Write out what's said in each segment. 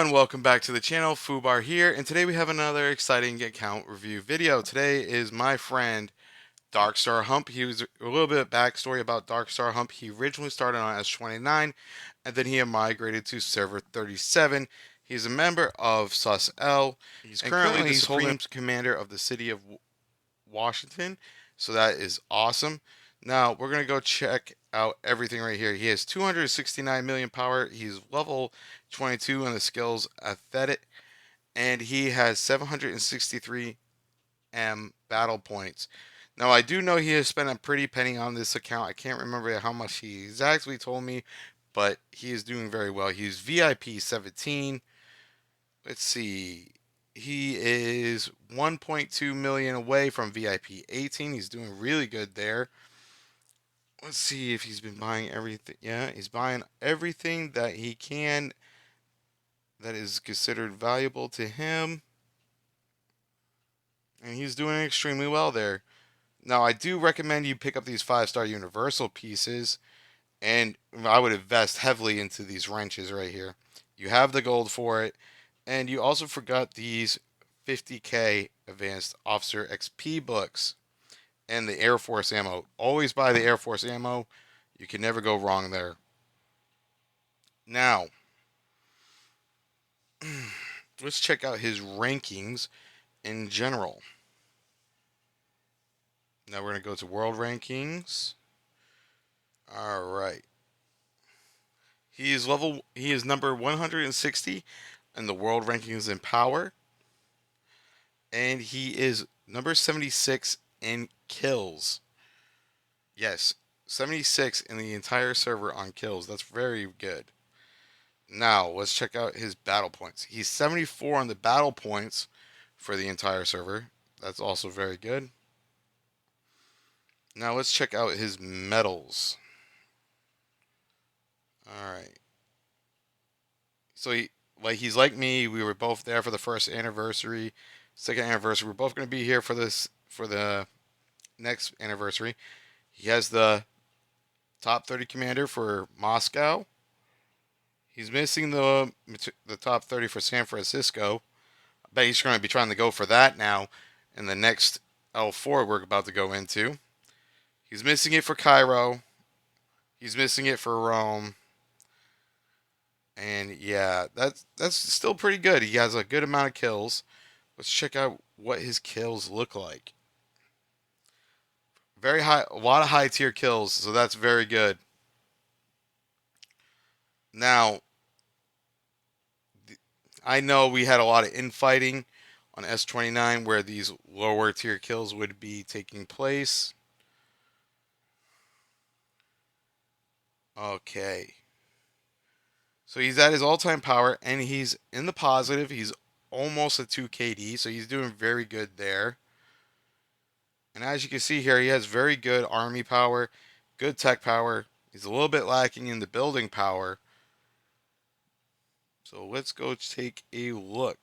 everyone, welcome back to the channel. FUBAR here, and today we have another exciting account review video. Today is my friend DarkStarHump. He was a little bit of backstory about DarkStarHump. He originally started on S29, and then he migrated to server 37. He's a member of SUS-L. He's currently the Supreme Commander of the City of Washington, so that is awesome. Now we're gonna go check out everything right here. He has 269 million power. He's level 22 in the skills aesthetic, and he has 763 battle points. Now I do know he has spent a pretty penny on this account. I can't remember how much he exactly told me, but he is doing very well. He's VIP 17. Let's see. He is 1.2 million away from VIP 18. He's doing really good there. Let's see if he's been buying everything. Yeah, he's buying everything that he can that is considered valuable to him. And he's doing extremely well there. Now, I do recommend you pick up these 5-star universal pieces. And I would invest heavily into these wrenches right here. You have the gold for it. And you also forgot these 50k Advanced Officer XP books and the Air Force ammo. Always buy the Air Force ammo. You can never go wrong there. Now, let's check out his rankings in general. Now we're going to go to world rankings. All right. He is number 160 in the world rankings in power. And he is number 76 in kills. Yes, 76 in the entire server on kills. That's very good. Now, let's check out his battle points. He's 74 on the battle points for the entire server. That's also very good. Now, let's check out his medals. All right. So, he's like me. We were both there for the first anniversary, second anniversary. We're both going to be here for the next anniversary. He has the top 30 commander for Moscow. He's missing the top 30 for San Francisco. I bet he's going to be trying to go for that now in the next L4 we're about to go into. He's missing it for Cairo. He's missing it for Rome. And yeah, that's still pretty good. He has a good amount of kills. Let's check out what his kills look like. Very high, a lot of high tier kills, so that's very good. Now, I know we had a lot of infighting on S29 where these lower tier kills would be taking place. Okay. So he's at his all-time power and he's in the positive. He's almost a 2 KD, so he's doing very good there. And as you can see here, he has very good army power, good tech power. He's a little bit lacking in the building power. So let's go take a look.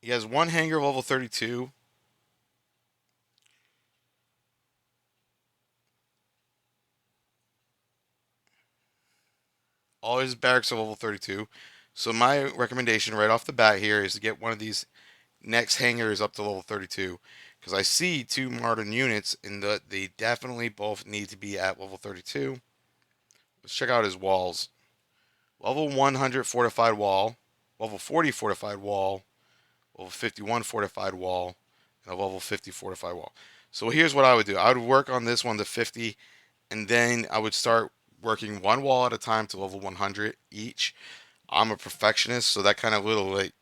He has one hangar level 32. All his barracks are level 32. So my recommendation right off the bat here is to get one of these next hangars up to level 32. Because I see two modern units and they definitely both need to be at level 32. Let's check out his walls. Level 100 fortified wall, level 40 fortified wall, level 51 fortified wall, and a level 50 fortified wall. So here's what I would do. I would work on this one to 50, and then I would start working one wall at a time to level 100 each. I'm a perfectionist, so that kind of little like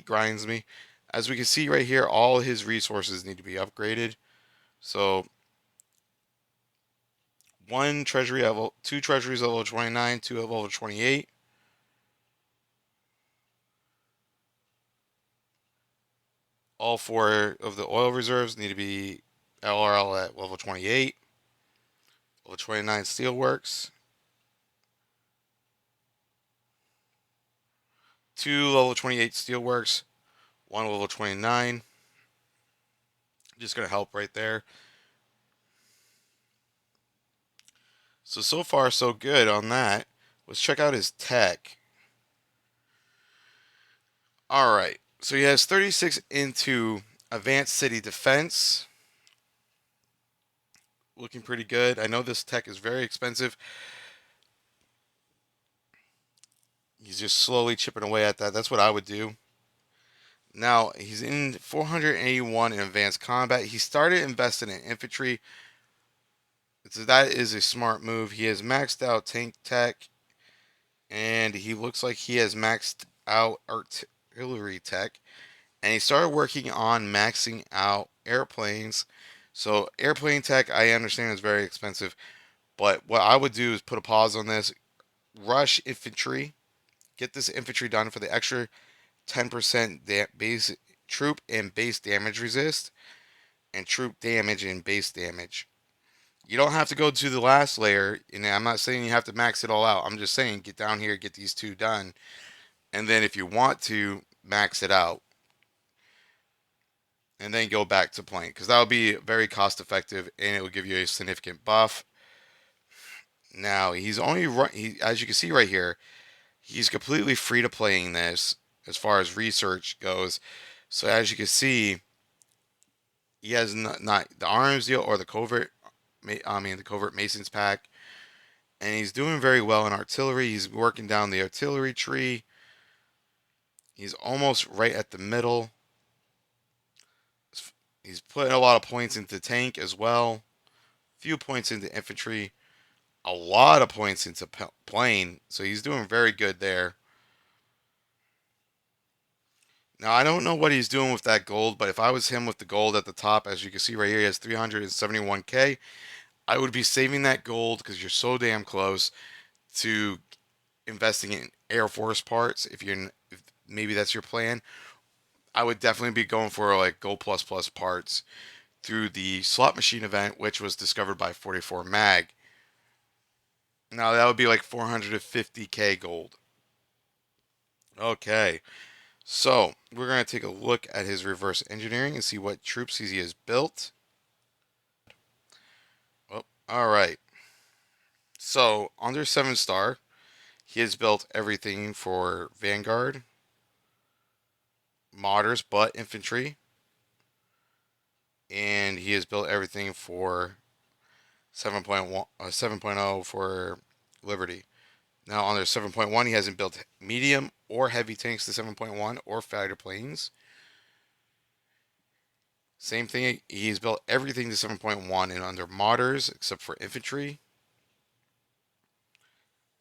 grinds me. As we can see right here, all his resources need to be upgraded. So one treasury level, two treasuries level 29, two level 28. All four of the oil reserves need to be LRL at level 28. Level 29 steelworks. Two level 28 steelworks. One level 29. Just going to help right there. So far so good on that. Let's check out his tech. All right. So he has 36 into advanced city defense. Looking pretty good. I know this tech is very expensive. He's just slowly chipping away at that. That's what I would do. Now he's in 481 in advanced combat. He started investing in infantry. So that is a smart move. He has maxed out tank tech, and he looks like he has maxed out artillery tech. And he started working on maxing out airplanes. So airplane tech, I understand, is very expensive. But what I would do is put a pause on this, rush infantry, get this infantry done for the extra 10% base troop and base damage resist, and troop damage and base damage. You don't have to go to the last layer, and I'm not saying you have to max it all out. I'm just saying get down here, get these two done, and then if you want to max it out, and then go back to playing, because that would be very cost effective and it would give you a significant buff. Now he's only as you can see right here, he's completely free to playing this as far as research goes. So as you can see, he has not the arms deal or the covert. The covert masons pack, and he's doing very well in artillery. He's working down the artillery tree. He's almost right at the middle. He's putting a lot of points into tank as well. Few points into infantry. A lot of points into plane. So he's doing very good there. Now, I don't know what he's doing with that gold, but if I was him with the gold at the top, as you can see right here, he has 371K. I would be saving that gold because you're so damn close to investing in Air Force parts. If maybe that's your plan, I would definitely be going for like Gold Plus Plus parts through the slot machine event, which was discovered by 44 Mag. Now that would be like 450K gold. Okay, so we're going to take a look at his reverse engineering and see what troops he has built. Oh, all right. So under 7-star, he has built everything for Vanguard, Modders, but infantry, and he has built everything for 7.1, 7.0 for Liberty. Now on their 7.1, he hasn't built medium or heavy tanks to 7.1 or fighter planes. Same thing, he's built everything to 7.1 and under modders except for infantry.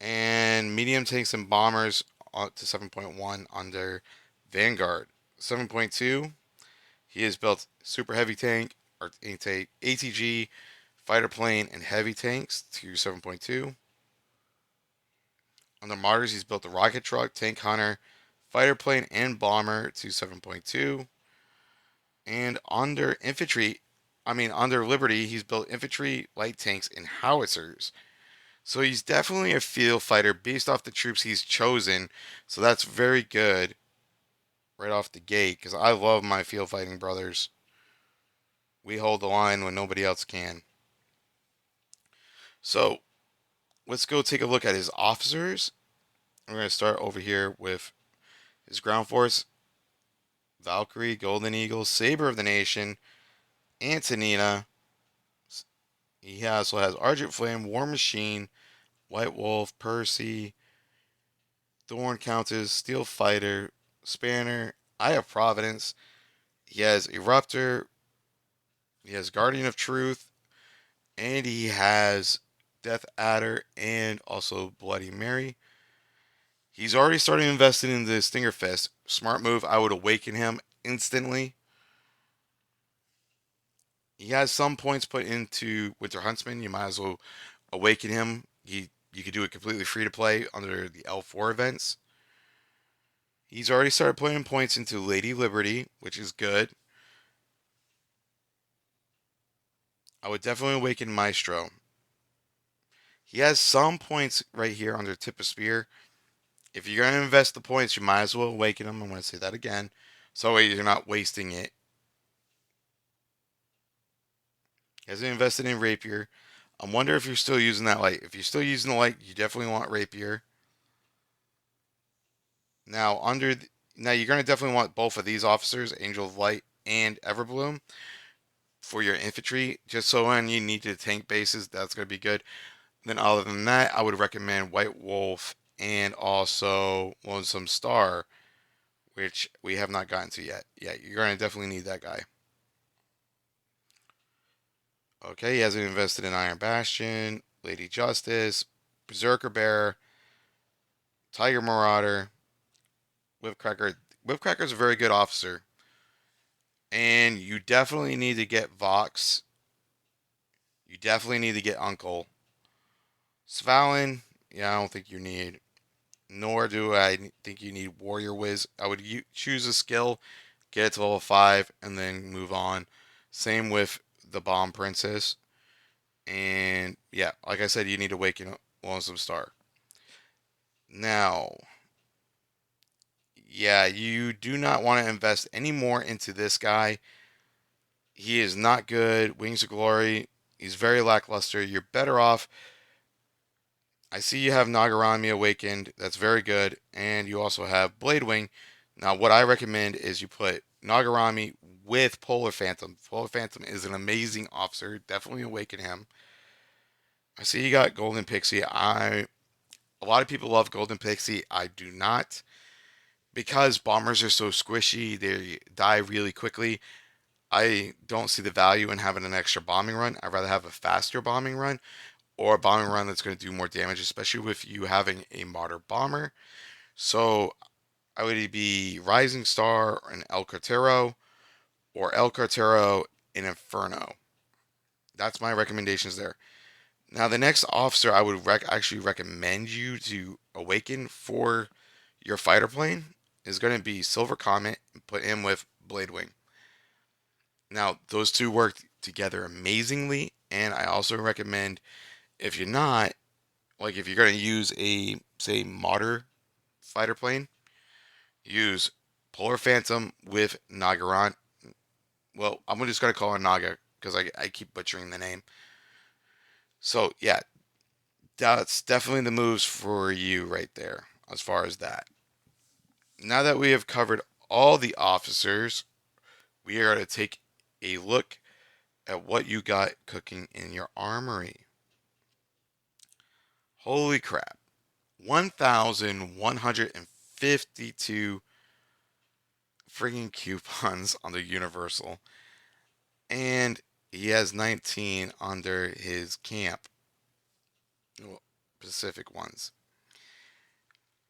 And medium tanks and bombers to 7.1 under Vanguard. 7.2, he has built super heavy tank, or ATG, fighter plane, and heavy tanks to 7.2. On the modders, he's built the rocket truck, tank hunter, fighter plane, and bomber to 7.2. And under Liberty, he's built infantry, light tanks, and howitzers. So he's definitely a field fighter based off the troops he's chosen. So that's very good right off the gate because I love my field fighting brothers. We hold the line when nobody else can. So let's go take a look at his officers. We're going to start over here with his ground force: Valkyrie, Golden Eagle, Saber of the Nation, Antonina. He also has Argent Flame, War Machine, White Wolf, Percy, Thorn Countess, Steel Fighter, Spanner, Eye of Providence. He has Eruptor, he has Guardian of Truth, and he has Death Adder and also Bloody Mary. He's already started investing in the Stinger Fist. Smart move. I would awaken him instantly. He has some points put into Winter Huntsman. You might as well awaken him. You could do it completely free to play under the L4 events. He's already started putting points into Lady Liberty, which is good. I would definitely awaken Maestro. He has some points right here under Tip of Spear. If you're going to invest the points, you might as well awaken him. I'm going to say that again. So you're not wasting it. He hasn't invested in Rapier. I wonder if you're still using that light. If you're still using the light, you definitely want rapier. Now now you're gonna definitely want both of these officers, Angel of Light and Everbloom, for your infantry, just so when you need to tank bases, that's gonna be good. Then other than that, I would recommend White Wolf and also Lonesome Star, which we have not gotten to yet. Yeah, you're gonna definitely need that guy. Okay, he hasn't invested in Iron Bastion, Lady Justice, Berserker Bear, Tiger Marauder, Whipcracker. Whipcracker's a very good officer. And you definitely need to get Vox. You definitely need to get Uncle. Svalin, yeah, I don't think you need. Nor do I think you need Warrior Wiz. I would choose a skill, get it to level 5, and then move on. Same with the Bomb Princess. And yeah, like I said, you need to Awaken Lonesome Star. Now, yeah, you do not want to invest any more into this guy. He is not good. Wings of Glory, he's very lackluster. You're better off. I see you have Nagarami Awakened. That's very good. And you also have Blade Wing. Now, what I recommend is you put Nagarami with Polar Phantom. Polar Phantom is an amazing officer. Definitely awaken him. I see you got Golden Pixie. A lot of people love Golden Pixie. I do not, because bombers are so squishy. They die really quickly. I don't see the value in having an extra bombing run. I'd rather have a faster bombing run or a bombing run that's going to do more damage, especially with you having a Martyr Bomber. So I would be Rising Star and El Cartero, or El Cartero in Inferno. That's my recommendations there. Now, the next officer I would actually recommend you to awaken for your fighter plane is going to be Silver Comet, and put him with Blade Wing. Now, those two work together amazingly, and I also recommend, if you're not, like if you're going to use a, say, Martyr fighter plane, use Polar Phantom with Nagaran. Well, I'm just going to call her Naga because I keep butchering the name. So, yeah, that's definitely the moves for you right there as far as that. Now that we have covered all the officers, we are going to take a look at what you got cooking in your armory. Holy crap. 1,152 freaking coupons on the Universal. And he has 19 under his camp. Well, Pacific ones.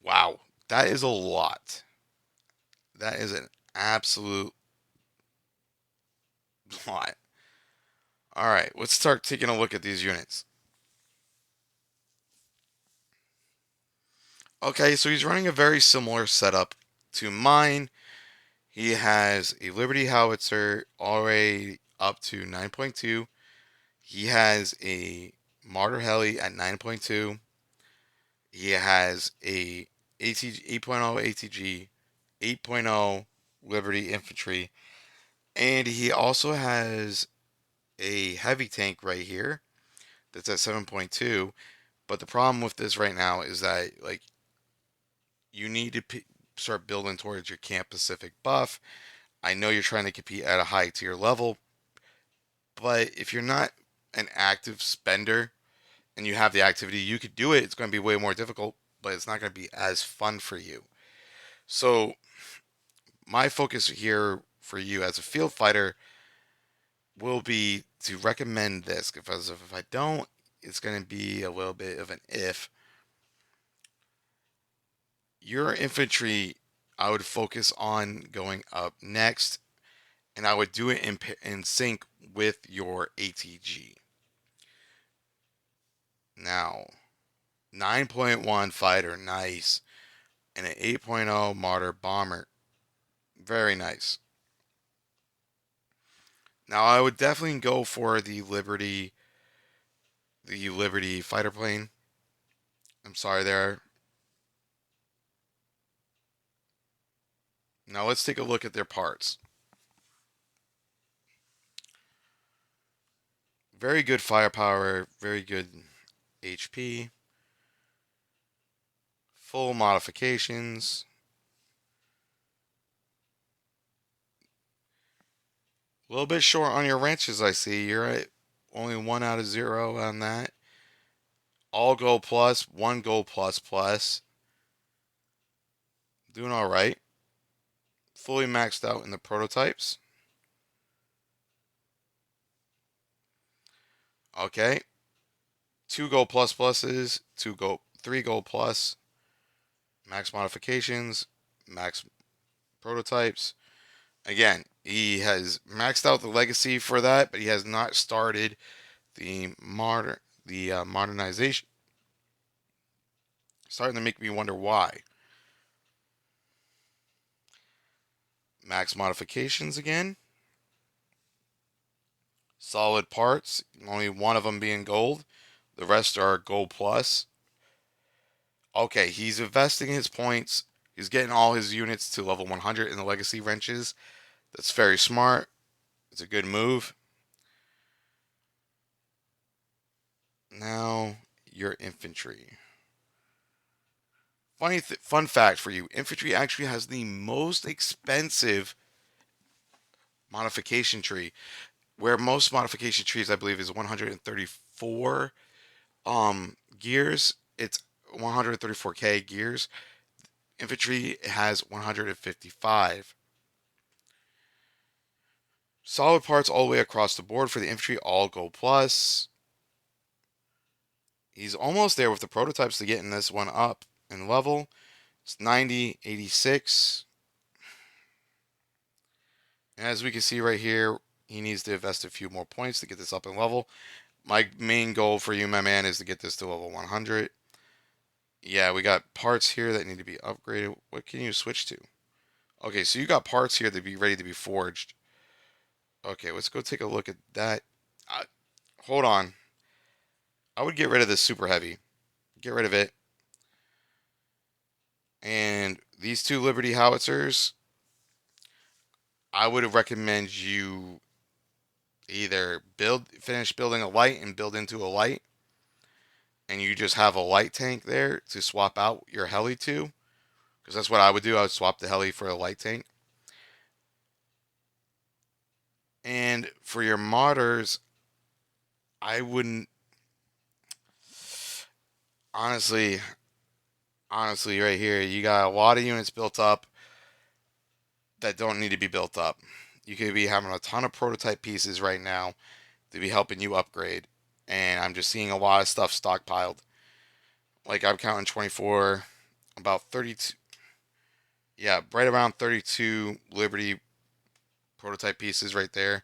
Wow. That is a lot. That is an absolute lot. All right, let's start taking a look at these units. Okay, so he's running a very similar setup to mine. He has a Liberty Howitzer already up to 9.2. He has a Martyr Heli at 9.2. He has a ATG 8.0 ATG, 8.0 Liberty Infantry, and he also has a heavy tank right here that's at 7.2. But the problem with this right now is that, like, you need to start building towards your Camp Pacific buff. I know you're trying to compete at a high tier level, but if you're not an active spender and you have the activity, you could do it. It's going to be way more difficult, but it's not going to be as fun for you. So, my focus here for you as a field fighter will be to recommend this, because if I don't, it's going to be a little bit of an if. Your infantry, I would focus on going up next, and I would do it in sync with your ATG. Now, 9.1 fighter, nice, and an 8.0 Martyr Bomber, very nice. Now, I would definitely go for the Liberty fighter plane. I'm sorry there. Now let's take a look at their parts. Very good firepower, very good HP, full modifications. A little bit short on your wrenches, I see. You're at only 1 out of 0 on that. All gold plus, 1 gold plus plus. Doing all right. Fully maxed out in the prototypes. Okay. 2 gold plus pluses, 3 gold plus, max modifications, max prototypes. Again, he has maxed out the legacy for that, but he has not started the modernization. Starting to make me wonder why. Max modifications again. Solid parts, only one of them being gold. The rest are gold plus. Okay, he's investing his points. He's getting all his units to level 100 in the legacy wrenches. That's very smart. It's a good move. Now, your infantry. Fun fact for you: infantry actually has the most expensive modification tree. Where most modification trees, I believe, is 134 gears. It's 134k gears. Infantry has 155. Solid parts all the way across the board for the infantry, all gold plus. He's almost there with the prototypes to getting this one up in level. It's 90, 86. And as we can see right here, he needs to invest a few more points to get this up in level. My main goal for you, my man, is to get this to level 100. Yeah, we got parts here that need to be upgraded. What can you switch to? Okay, so you got parts here to be ready to be forged. Okay, let's go take a look at that. Uh, Hold on. I would get rid of this super heavy. Get rid of it. And these two Liberty howitzers, I would recommend you either finish building a light and build into a light, and you just have a light tank there to swap out your heli to, because that's what I would do. I would swap the heli for a light tank. And for your modders, I wouldn't honestly, honestly, right here, you got a lot of units built up that don't need to be built up. You could be having a ton of prototype pieces right now to be helping you upgrade. And I'm just seeing a lot of stuff stockpiled. Like I'm counting 24, about 32, yeah, right around 32 Liberty prototype pieces right there.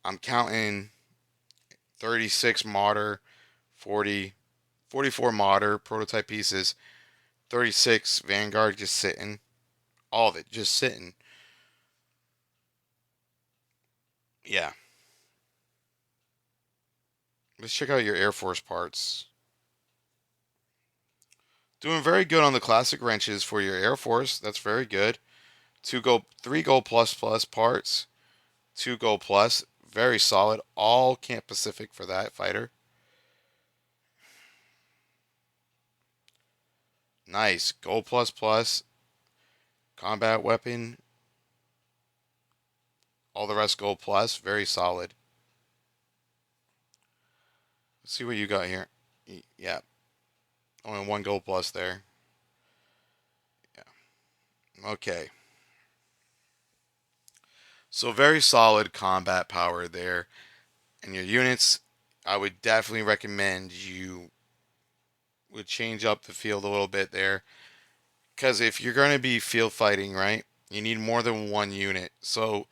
I'm counting 36 modder, 40, 44 modder prototype pieces, 36 Vanguard just sitting. All of it just sitting. Yeah. Let's check out your Air Force parts. Doing very good on the classic wrenches for your Air Force. That's very good. 3 gold plus plus parts. 2 gold plus. Very solid. All Camp Pacific for that fighter. Nice. Gold plus plus. Combat weapon. All the rest gold plus. Very solid. Let's see what you got here. Yeah. Only 1 gold plus there. Yeah. Okay. So very solid combat power there. And your units, I would definitely recommend you would change up the field a little bit there. Because if you're going to be field fighting, right, you need more than one unit. So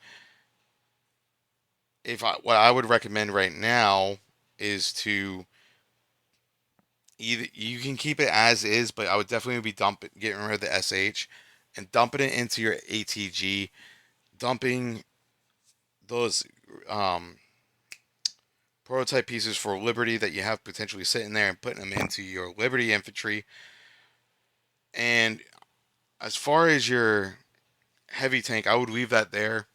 what I would recommend right now is to either you can keep it as is, but I would definitely be getting rid of the SH and dumping it into your ATG, dumping those um, prototype pieces for Liberty that you have potentially sitting there and putting them into your Liberty infantry. And as far as your heavy tank, I would leave that there.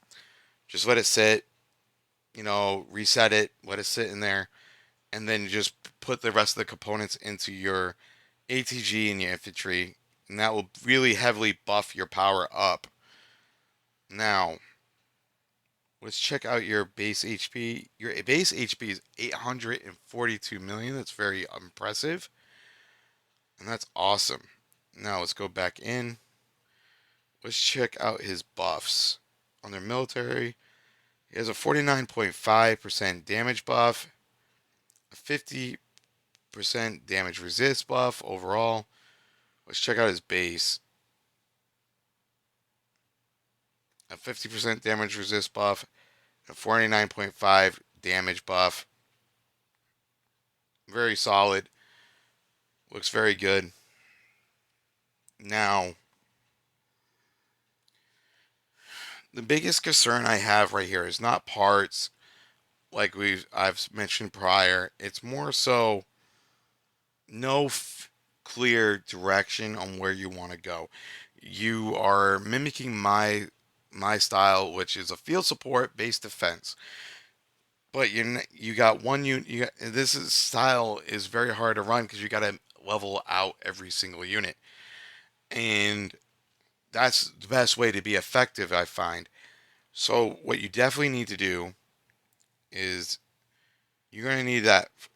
Just let it sit. reset it, let it sit in there, and then just put the rest of the components into your ATG and your infantry, and that will really heavily buff your power up. Now, let's check out your base HP. Your base HP is 842 million. That's very impressive, and that's awesome. Now, let's go back in. Let's check out his buffs. On their military, he has a 49.5% damage buff, a 50% damage resist buff overall. Let's check out his base. A 50% damage resist buff, a 49.5 damage buff. Very solid. Looks very good. Now, the biggest concern I have right here is not parts like I've mentioned prior. It's more so no clear direction on where you want to go. You are mimicking my style, which is a field support based defense. But you got one unit. Style is very hard to run because you got to level out every single unit, and that's the best way to be effective, I find. So what you definitely need to do is you're going to need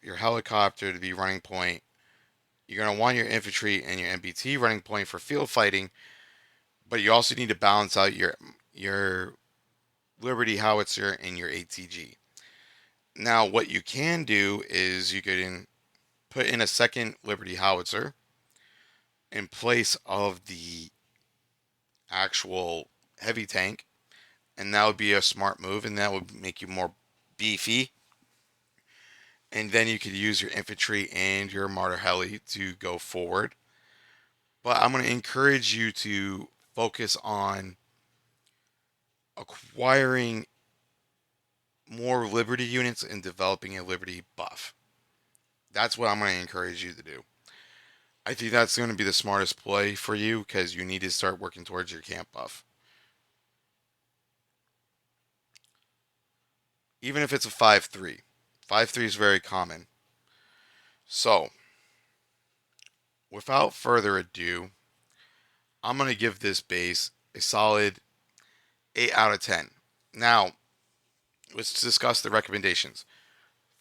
your helicopter to be running point. You're going to want your infantry and your MBT running point for field fighting, but you also need to balance out your Liberty howitzer and your ATG. Now, what you can do is you can put in a second Liberty howitzer in place of the actual heavy tank, and that would be a smart move, and that would make you more beefy. And then you could use your infantry and your martyr heli to go forward. But I'm going to encourage you to focus on acquiring more Liberty units and developing a Liberty buff. That's what I'm going to encourage you to do. I think that's going to be the smartest play for you because you need to start working towards your camp buff. Even if it's a 5-3. 5-3 is very common. So, without further ado, I'm going to give this base a solid 8 out of 10. Now, let's discuss the recommendations.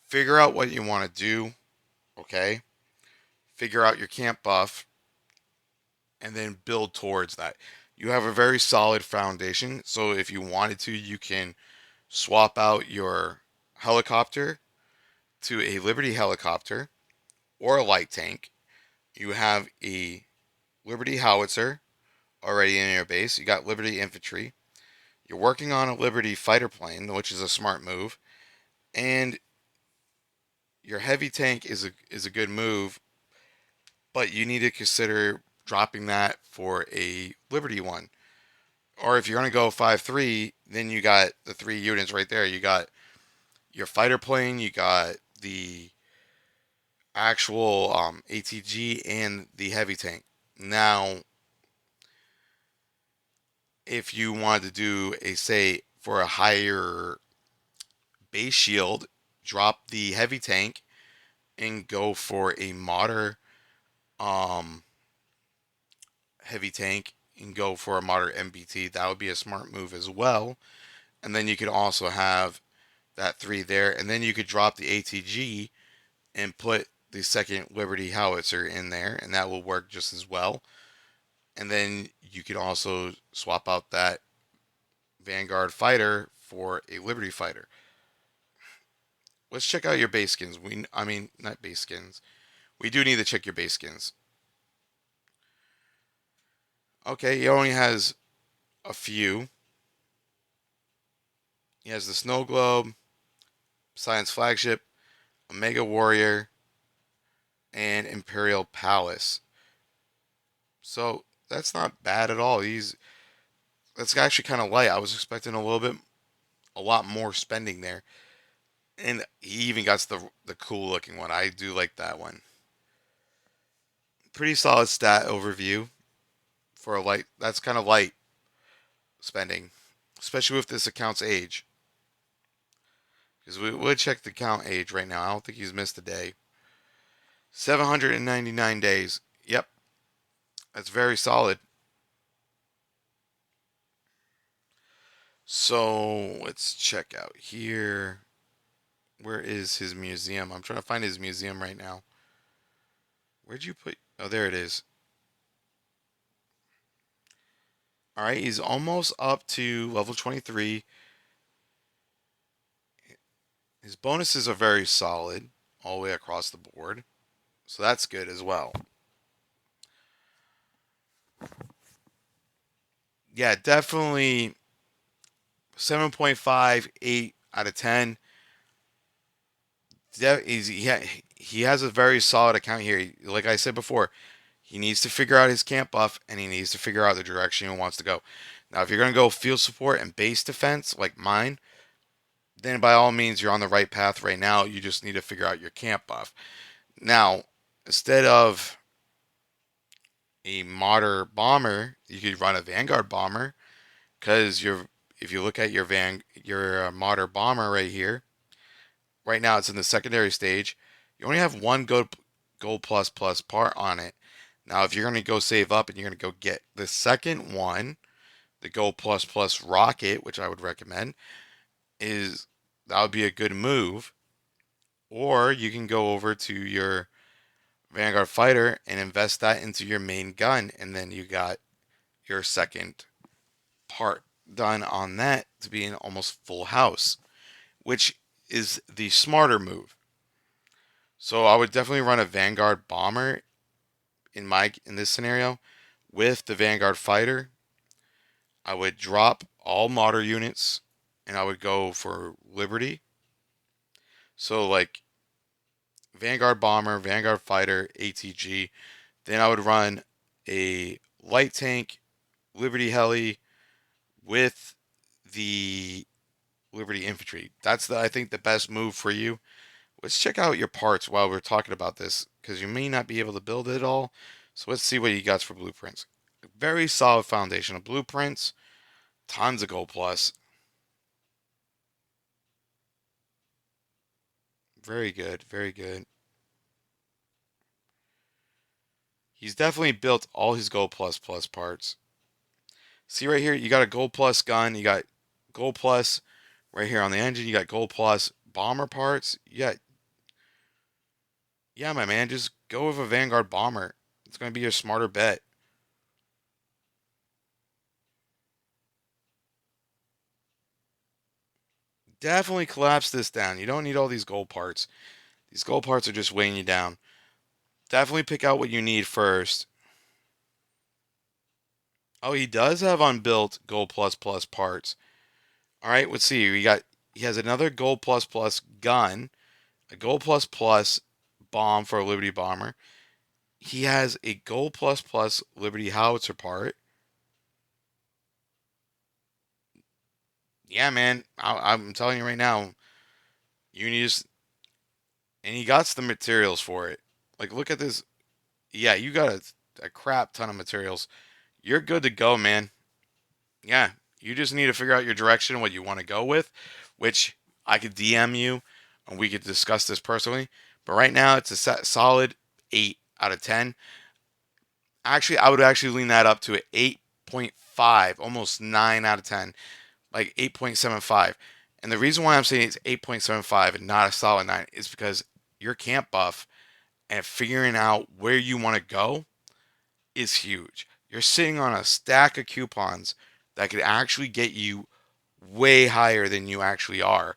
Figure out what you want to do, okay? Figure out your camp buff, and then build towards that. You have a very solid foundation, so if you wanted to, you can swap out your helicopter to a Liberty helicopter or a light tank. You have a Liberty howitzer already in your base. You got Liberty infantry. You're working on a Liberty fighter plane, which is a smart move, and your heavy tank is a good move, but you need to consider dropping that for a Liberty one. Or if you're going to go 5-3, then you got the 3 units right there. You got your fighter plane, you got the actual ATG, and the heavy tank. Now, if you wanted to do say, for a higher base shield, drop the heavy tank and go for a modern um, heavy tank and go for a modern MBT. That would be a smart move as well. And then you could also have that 3 there. And then you could drop the ATG and put the second Liberty howitzer in there, and that will work just as well. And then you could also swap out that Vanguard fighter for a Liberty fighter. Let's check out your base skins. I mean, not base skins. We do need to check your base skins. Okay, he only has a few. He has the Snow Globe, Science Flagship, Omega Warrior, and Imperial Palace. So that's not bad at all. That's actually kind of light. I was expecting a lot more spending there. And he even got the cool looking one. I do like that one. Pretty solid stat overview for a light. That's kind of light spending, especially with this account's age. Because we would check the count age right now. I don't think he's missed a day. 799 days. Yep, that's very solid. So let's check out here. Where is his museum? I'm trying to find his museum right now. Where'd you put? Oh, there it is. All right, he's almost up to level 23. His bonuses are very solid all the way across the board. So that's good as well. Yeah, definitely 7.5, 8 out of 10. He has a very solid account here. Like I said before, he needs to figure out his camp buff and he needs to figure out the direction he wants to go. Now, if you're going to go field support and base defense like mine, then by all means, you're on the right path right now. You just need to figure out your camp buff. Now, instead of a Martyr bomber, you could run a Vanguard bomber because if you look at your Martyr bomber right here, right now it's in the secondary stage. You only have one gold plus plus part on it. Now, if you're going to go save up and you're going to go get the second one, the gold plus plus rocket, which I would recommend, is that would be a good move. Or you can go over to your Vanguard fighter and invest that into your main gun, and then you got your second part done on that to be an almost full house, which is the smarter move. So I would definitely run a Vanguard bomber in this scenario with the Vanguard fighter. I would drop all Martyr units and I would go for Liberty. So like Vanguard bomber, Vanguard fighter, ATG. Then I would run a light tank, Liberty heli with the Liberty infantry. That's I think the best move for you. Let's check out your parts while we're talking about this because you may not be able to build it all. So let's see what you got for blueprints. Very solid foundation of blueprints. Tons of gold plus. Very good. Very good. He's definitely built all his gold plus plus parts. See right here, you got a gold plus gun. You got gold plus right here on the engine. You got gold plus bomber parts. Yeah, my man, just go with a Vanguard bomber. It's going to be your smarter bet. Definitely collapse this down. You don't need all these gold parts. These gold parts are just weighing you down. Definitely pick out what you need first. Oh, he does have unbuilt gold plus plus parts. All right, let's see. He has another gold plus plus gun, a gold plus plus bomb for a Liberty bomber. He has a gold plus plus Liberty howitzer part. Yeah, man, I'm telling you right now, you need to, and he got the materials for it. Like, look at this. Yeah, you got a crap ton of materials. You're good to go, man. Yeah, you just need to figure out your direction, what you want to go with, which I could DM you and we could discuss this personally. But right now, it's a solid 8 out of 10. Actually, I would actually lean that up to an 8.5, almost 9 out of 10, like 8.75. And the reason why I'm saying it's 8.75 and not a solid 9 is because your camp buff and figuring out where you want to go is huge. You're sitting on a stack of coupons that could actually get you way higher than you actually are.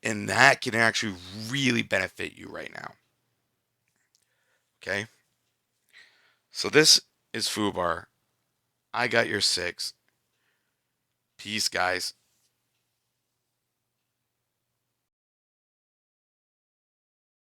And that can actually really benefit you right now. Okay? So this is FUBAR. I got your 6. Peace, guys.